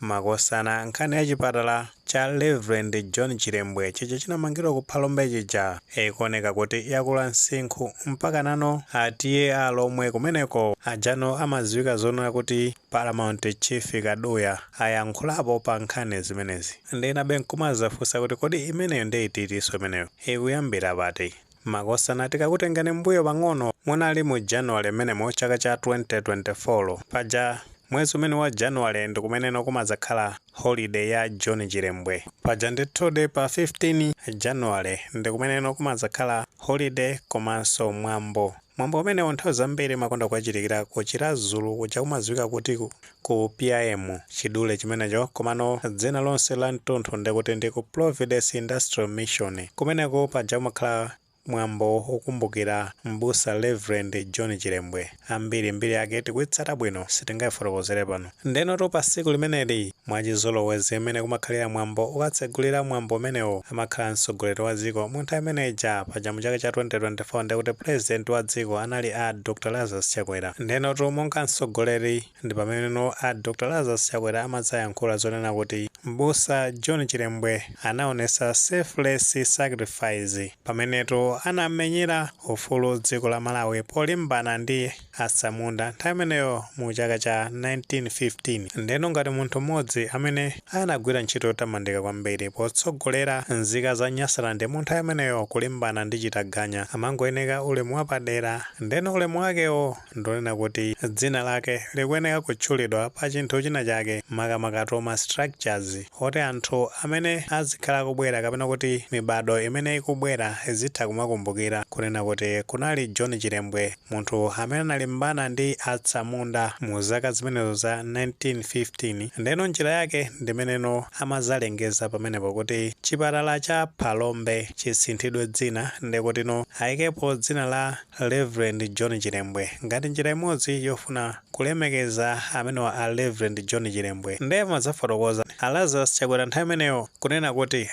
makosana nkhani ya chipatala cha Reverend John Chilembwe chicho chinamangidwa ku Phalombe chija ikuoneka kuti yakula msinkhu mpaka nano atiye alomwe kumeneko ajano amaziwika zonena kuti Paramount Chief Kaduya ayankhulapo pa nkhani zimenezi. Ndinabe nkumazafunsa kuti kodi imeneyo ndeyitiso imeneyo ikuyambira pati. Makosana tikakutengani mbuyo pang'ono munali mu January menemo chaka cha 2024 paja mwezi umene wa January ndikumeneno kumadzakhala holiday ya John Chilembwe. Paja ndithudi pa 15 January ndikumeneno kumadzakhala holiday komanso mwambo umene nthawi zambiri makonda kuchitikira kuchira Zulu kuja kumaziwika kuti ku PIM chidule chimenecho komano dzina lonse la mtunthu ndikuti ndi ku Providence Industrial Mission kumeneko paja kumakhala mwambo ukumbukira mbusa Reverend John Chilembwe. Ambiri yake tikuitsata bwino sitingayifotokozere pano. Ndeno pa siku limeneli mwachizolowezi imene kumakhalira mwambo ukatsegulira mwambo umenewo amakhala mtsogoleri wa dziko munthawi imeneja paja mu chaka cha 2024 ndikuti president wa dziko anali a Dr. Lazarus Chakwera. Ndeno monga mtsogoleri ndi pameneno a Dr. Lazarus Chakwera amadzayankhula zonena kuti mbusa John Chilembwe anaonesa selfless sacrifice pameneto anamenyera ufulu dziko la Malawi polimbana ndi atsamunda nthawi imeneyo mu chaka cha 1915. Ndeno ngati munthu mmodzi amene anagwira ntchito yotamandika kwambiri potsogolera nzika za Nyasaland mu nthawi imeneyo kulimbana ndi chitaganya amangoyeneka ulemu wapadera. Ndeno ulemu wakewo ndonena kuti dzina lake likuyeneka kutchulidwa pa chinthu china chake makamaka structures oti anthu amene azikhala kubwera kapena kuti mibado imene ikubwera izitha kumakumbukira kunena kuti kunali John Chilembwe munthu amene analimbana ndi atsamunda mu zaka zimenezo za 1915. Ndeno njira yake ndimeneno amazalengeza pamenepo kuti chipatala cha Phalombe chisinthidwe dzina ndikutino ayikepo dzina la Reverend John Chilembwe ngati njira imodzi yofuna kulemekeza amenewa a Reverend John Chilembwe. Ndema zafotokoza Lazarus Chakwera nthawi imeneyo kunena kuti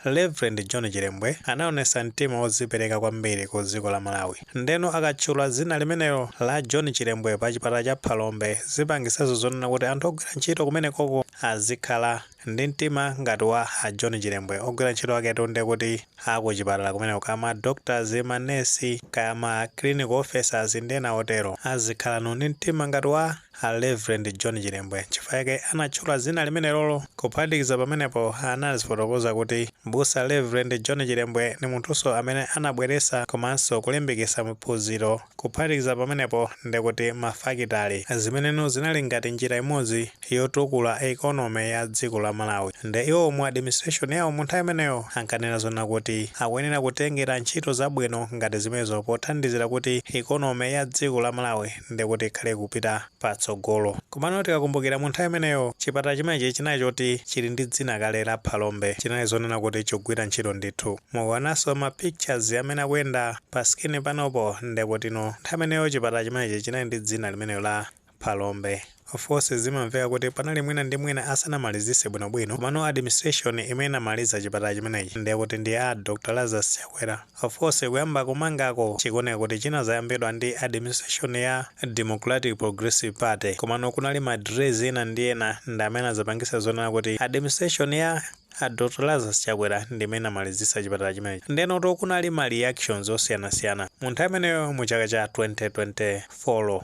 Reverend John Chilembwe anaonesa mtima wodzipereka kwambiri ku dziko la Malawi. Ndeno akatchula dzina limenelo la John Chilembwe pa chipatala cha Phalombe zipangisazo zonena kuti anthu ogwira ntchito kumenekoko azikhala ndi mtima ngati wa John Chilembwe. Ogwira ntchito aketo ndi kuti akuchipatala kumeneko kama doctors, manesi, kama clinical officers ndena otero azikhala ndi mtima ngati wa Reverend John Chilembwe. Chifukwa chake anatchula dzina limenelo kuphatikiza pamenepo anazifotokoza kuti mbusa Reverend John Chilembwe ni munthuso amene anabweresa komanso kulimbikitsa maphunziro kuphatikiza pamenepo ndikuti mafakitale zimeneno zinali ngati njira imodzi yotukula economy ya dziko la Malawi. Nde iwo mu administration yawo mu nthawi imeneyo ankanena zona kuti akuyenera kutengera ntchito zabwino ngati zimenezo pothandizira kuti economy ya dziko la Malawi ndikuti ikhale kupita patsogolo. Komano tikakumbukira mu nthawi imeneyo chipatala chimenechi chinali choti chili ndi dzina kale la Phalombe chinali zonena kuti chogwira ntchito ndithu. Mukuonanso ma pictures amene akuyenda pa skini panopo ndikutino nthawi imeneyo chipatala chimenechi chinali ndi dzina limenelo la Phalombe. Of course zimamveka kuti panali mwina ndi mwina asanamalizise bwinobwino komano administration imene amaliza chipatala chimenechi ndikuti ndi a Dr. Lazarus Chakwera. Of course kuyamba kumangako chikuoneka kuti chinazayambidwa ndi administration ya Democratic Progressive Party komano kunali madress ena ndi ena ndi amene azapangisa zonena kuti administration ya Dr. Lazarus Chakwera ndimene amalizisa chipatala chimenechi. Ndeno to kunali ma reactions osiyanasiyana mu nthawi imeneyo mu chaka cha 2024.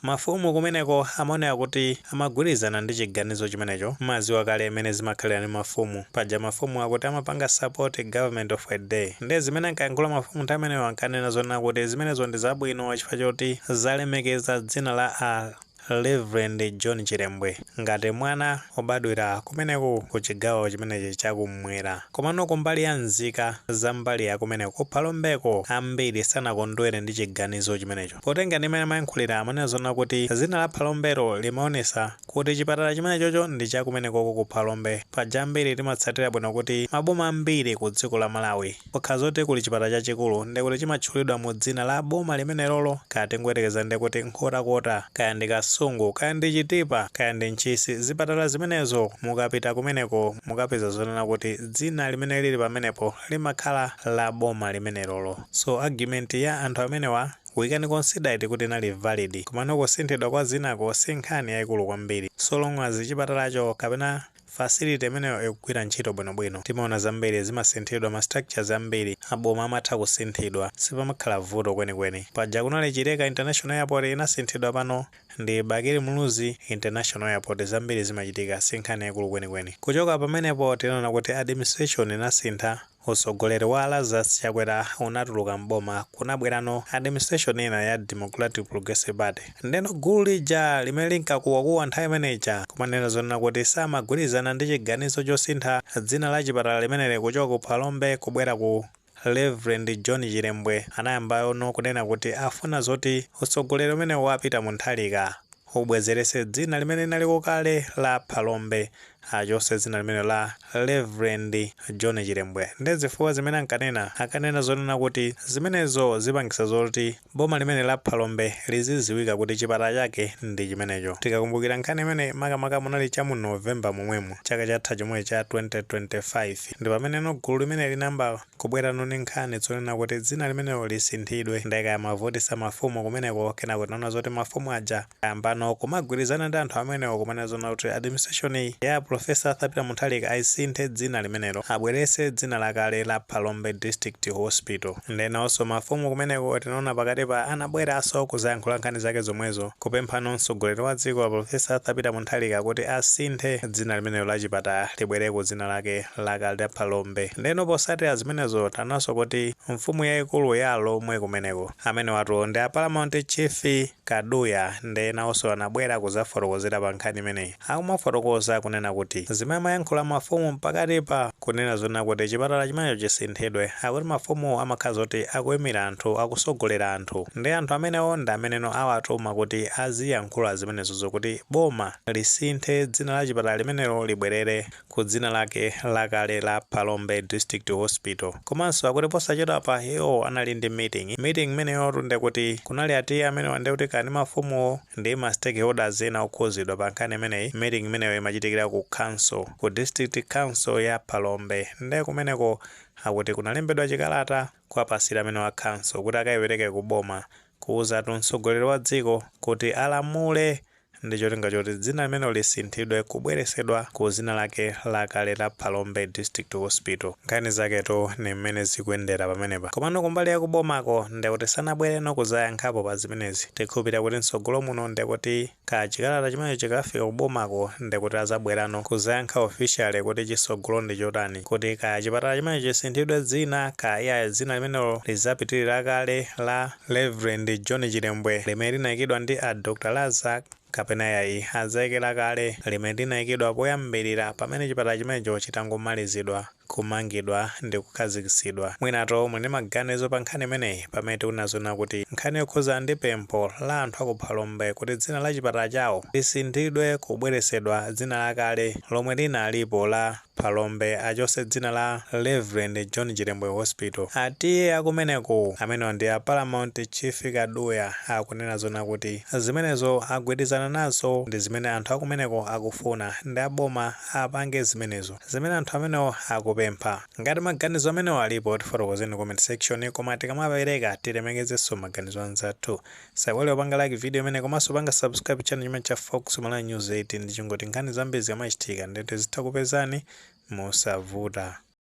Mafumu kumeneko amaoneka kuti amagwirizana ndi chiganizo chimenecho maziwa kale imene zimakhalira ndi mafumu paja mafumu akuti amapanga support government of a day. Ndi zimene ankayankhula mafumu nthawi imeneyo ankanena zonena kuti zimenezo ndi zabwino chifukwa choti zalemekeza dzina la Reverend John Chilembwe ngati mwana obadwira kumeneko ku chigawo chimenechi chakumwera. Komano kumbali ya nzika za mbali ya kumeneko ku Phalombeko ambiri sanakondwere ndi chiganizo chimenecho. Potenga ndimene amayankhulira amanena zona kuti dzina la Phalombero limaonesa kuti chipatala chimenechocho ndi chakumeneko ku Phalombe. Paja ambiri timatsatira bwino kuti maboma ambiri ku dziko la Malawi pokhala zoti kuli chipatala chachikulu ndikuti chimatchulidwa mu dzina la boma limenelolo kati ngoyerekeza ndikuti nkhotakota kaya ndi Kasungu kaya ndi Chitipa kaya ndi Nchisi. Zipatala zimenezo mukapita kumeneko mukapeza zonena kuti dzina limene lili pamenepo limakhala la boma limenelolo. So argument ya anthu amenewa we can consider it kuti inali valid, komano kusinthidwa kwa zinako si nkhani yayikulu kwambiri, so long as chipatalacho kapena facility imeneyo ikugwira ntchito bwinobwino. Timaona zambiri zimasinthidwa, ma structures ambiri aboma amatha kusinthidwa, sipamakhala vuto kwenikweni. Paja kunali Chileka International Airport inasinthidwa, pano ndi Bakiri Muluzi International Airport, zambiri zimachitika, si nkhani yayikulu kwenikweni. Kuchoka pamenepo tinaona kuti administration inasintha, usogoleri wa Lazarus Chakwera unatuluka mboma, kunabwerano administration ina ya Democratic Progressive Party. Ndeno gulu lija limene linkakuwakuwa nthawi imeneja kumanena zonena kuti samagwirizana ndi chiganizo chosintha dzina la chipatala limeneli kuchoka ku Phalombe kubwera ku Reverend John Chirembwe. Anayamba ono kunena kuti afuna zoti usogoleri umene wapita mu nthalika ubwezerese dzina limene linali kale la Phalombe, achose dzina limene la Reverend John Chirembwe. Ndi zifukwa zimene akanena zonena kuti zimenezo zipangisa zoti boma limene la Phalombe liziziwika kuti chipatala chake ndi chimenecho. Tikakumbukira nkhani imene makamaka munali cha mu November momwemo chaka chatha chomwe cha 2025, ndi pamene gulu limene linamba kubwera ndi nkhani zonena kuti dzina limenelo lisinthidwe. Ndayika mavotisa mafumu kumeneko, kenako tinaona zoti mafumu aja ayambano kumagwirizana ndi anthu amenewo kumanena zonena kuti administration ya Professor Arthur Peter Mutharika aisinthe dzina limenelo, abwerese dzina lakale la Phalombe District Hospital. Ndenanso mafumu kumeneko tinaona pakati pa anabweranso kuzayankhula nkhani zake zomwezo, kupemphano mtsogoleri wa dziko wa Professor Arthur Peter Mutharika kuti asinthe dzina limenelo la chipatala libwereko dzina lake lakale la Phalombe. Ndeno posatira zimenezo tananso kuti mfumu yayikulu ya Lomwe kumeneko amene watu ndi a Paramount Chief Kaduya ndenanso anabwera kuzafotokozera pa nkhani imeneyi. Akumafotokoza kunena kuti zimayankhula mafumu pakati pa kunena zona kuti chipatala chimenecho chisinthidwe, akuti mafumu amakhala zoti akuyimira anthu, akusogolera anthu, ndi anthu amenewo ndi ameneno awatuma kuti aziyankhula zimenezo zokuti boma lisinthe dzina la chipatala limenelo libwerere ku dzina lake lakale la Phalombe District Hospital. Komanso akuti posachedwa pa iwo anali ndi meeting imeneyo ndi kuti kunali ati amenewo ndi kuti kani mafumu ndi ma stakeholders ena okhuzidwa pa nkhani imeneyi. Meeting imeneyo imachitikira ku council, ku district council ya Phalombe, ndi kumeneko akuti kunalembedwa chikalata kwa pasira amene wa council kuti akayipereke ku boma kuuza mtsogoleri wa dziko kuti alamule ndi cholinga choti dzina limenelo lisinthidwe kubweresedwa ku dzina lake lakale la Phalombe District Hospital. Nkhani zaketo ni mmene zikuyendera pamenepa. Komano kumbali ya kubomako ndi kuti sanabwereno kuzayankhapo pa zimenezi. Tikhulupirira kuti mtsogolo muno ndi kuti chikalata chimene chikafika kubomako ndi kuti azabwerano kuzayankha officially kuti chisogolo ndi chotani, kuti chipatala chimene chisinthidwe dzina iya dzina limenelo lizapitirira kale la Reverend John Chirembwe limene linayikidwa ndi a Dr. Lazarus kapena yayi azayikira kale limene linayikidwa poyambirira pamene chipatala chimenecho chitangomalizidwa kumangidwa ndi kukhazikisidwa. Mwinato muli maganizo pa nkhani imeneyi pamene tikunazona kuti nkhani yokhuza ndi pempho la anthu aku Phalombe kuti dzina la chipatala chawo lisinthidwe kubweresedwa dzina lakale lomwe linalipo la Phalombe, achose dzina la Reverend John Chirembwe Hospital. Atiye akumeneko amene ndi a Paramount Chief Kaduya akunena zona kuti zimenezo agwirizana nazo ndi zimene anthu akumeneko akufuna, ndi aboma apange zimenezo zimene anthu amenewo akupempha. Ngati maganizo amenewo alipo tifotokozeni comment section, koma tikamapereka tilemekezenso maganizo anzathu. Saiwale upanga like video imene komanso upanga subscribe channel chimene cha Fox Malawi News 18 ndi chingoti nkhani zambiri zikamachitika ndithu zitakupezani mosavuta.